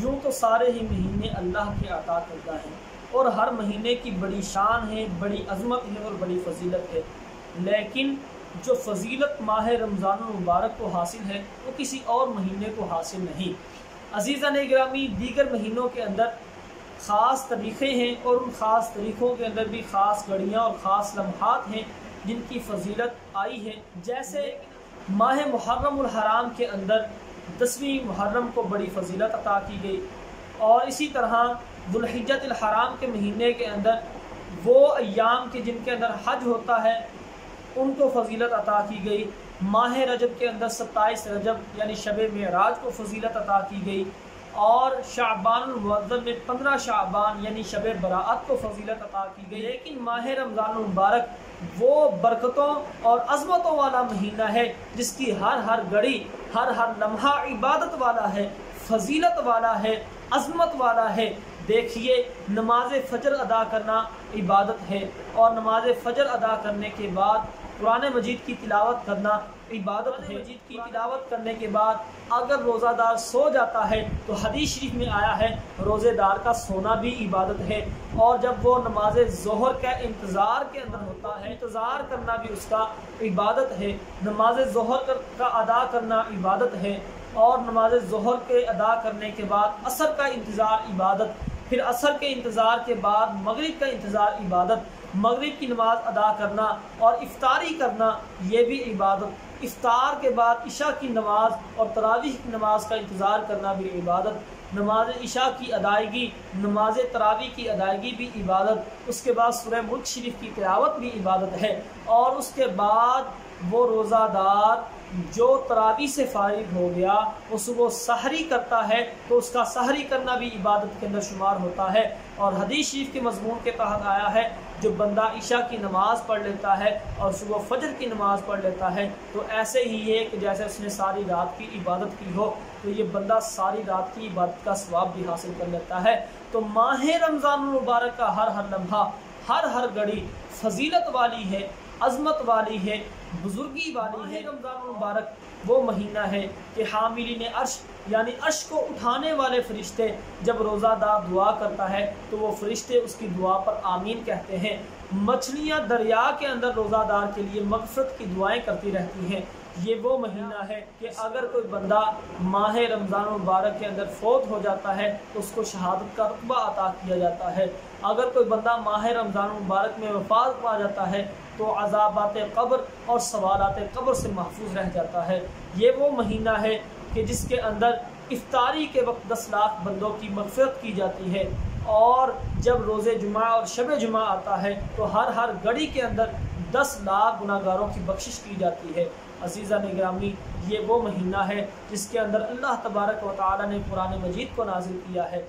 यूँ तो सारे ही महीने अल्लाह के अता करदा हैं और हर महीने की बड़ी शान है, बड़ी अज़मत है और बड़ी फजीलत है, लेकिन जो फजीलत माह रमज़ान मुबारक को हासिल है वो किसी और महीने को हासिल नहीं। अज़ीज़ान गिरामी, दीगर महीनों के अंदर ख़ास तरीक़े हैं और उन ख़ास तरीक़ों के अंदर भी ख़ास घड़ियाँ और ख़ास लम्हात हैं जिनकी फजीलत आई है। जैसे माह मुहर्रमुल हराम के अंदर 10वीं मुहर्रम को बड़ी फजीलत अता की गई, और इसी तरह दुल्हिज्जतुल हराम के महीने के अंदर वो अय्याम के जिनके अंदर हज होता है उनको फजीलत अता की गई। माह रजब के अंदर 27 रजब यानी शब मेराज को फजीलत अता की गई, और शाबानुल मुअज़्ज़म में 15 शाबान यानी शब बराअत को फजीलत अता की गई। लेकिन माह रमज़ान मुबारक वो बरकतों और अज़मतों वाला महीना है जिसकी हर घड़ी हर लम्हा इबादत वाला है, फजीलत वाला है, अज़मत वाला है। देखिए, नमाज फ़जर अदा करना इबादत है, और नमाज फ़जर अदा करने के बाद कुरान मजीद की तिलावत करना इबादत है। मजीद की तिलावत करने के बाद अगर रोज़ादार सो जाता है तो हदीस शरीफ में आया है रोज़ेदार का सोना भी इबादत है, और जब वो नमाज ज़ोहर का इंतज़ार के अंदर होता है, इंतज़ार करना भी उसका इबादत है। नमाज ज़ोहर का अदा करना इबादत है, और नमाज ज़ोहर के अदा करने के बाद असर का इंतज़ार इबादत, फिर असर के इंतज़ार के बाद मगरिब का इंतज़ार इबादत, मगरिब की नमाज अदा करना और इफ्तारी करना ये भी इबादत, इफ्तार के बाद इशा की नमाज और तरावीह की नमाज का इंतज़ार करना भी इबादत, नमाज इशा की अदायगी, नमाज तरावीह की अदायगी भी इबादत, उसके बाद सूरह मुल्क शरीफ की तिलावत भी इबादत है। और उसके बाद वो रोज़ादार जो तरावी से फारिग हो गया वो सुबह सहरी करता है तो उसका सहरी करना भी इबादत के अंदर शुमार होता है। और हदीस शरीफ के मज़मून के तहत आया है जो बंदा इशा की नमाज़ पढ़ लेता है और सुबह फजर की नमाज़ पढ़ लेता है तो ऐसे ही ये कि जैसे उसने सारी रात की इबादत की हो, तो ये बंदा सारी रात की इबादत का सवाब भी हासिल कर लेता है। तो माह रमज़ान मुबारक का हर लम्हा, हर घड़ी फजीलत वाली है, अज़मत वाली है, बुजुर्गी वाली है। रमज़ान मुबारक वो महीना है कि हामिलीन अर्श यानी अर्श को उठाने वाले फरिश्ते जब रोज़ादार दुआ करता है तो वो फरिश्ते उसकी दुआ पर आमीन कहते हैं। मछलियाँ दरिया के अंदर रोज़ादार के लिए मग़फ़िरत की दुआएं करती रहती हैं। ये वो महीना है कि अगर कोई बंदा माह रमज़ान मुबारक के अंदर फोत हो जाता है तो उसको शहादत का रुतबा अता किया जाता है। अगर कोई बंदा माह रमज़ान मुबारक में वफ़ात पा जाता है तो अज़ाबात क़ब्र और सवालात क़ब्र से महफूज रह जाता है। ये वो महीना है कि जिसके अंदर इफ्तारी के वक्त 10 लाख बंदों की मग़फ़िरत की जाती है, और जब रोज़े जुमा और शब जुमा आता है तो हर घड़ी के अंदर 10 लाख गुनाहगारों की बख्शिश की जाती है। अज़ीज़ान गिरामी, ये वो महीना है जिसके अंदर अल्लाह तबारक व तआला ने कुरान मजीद को नाज़िल किया है।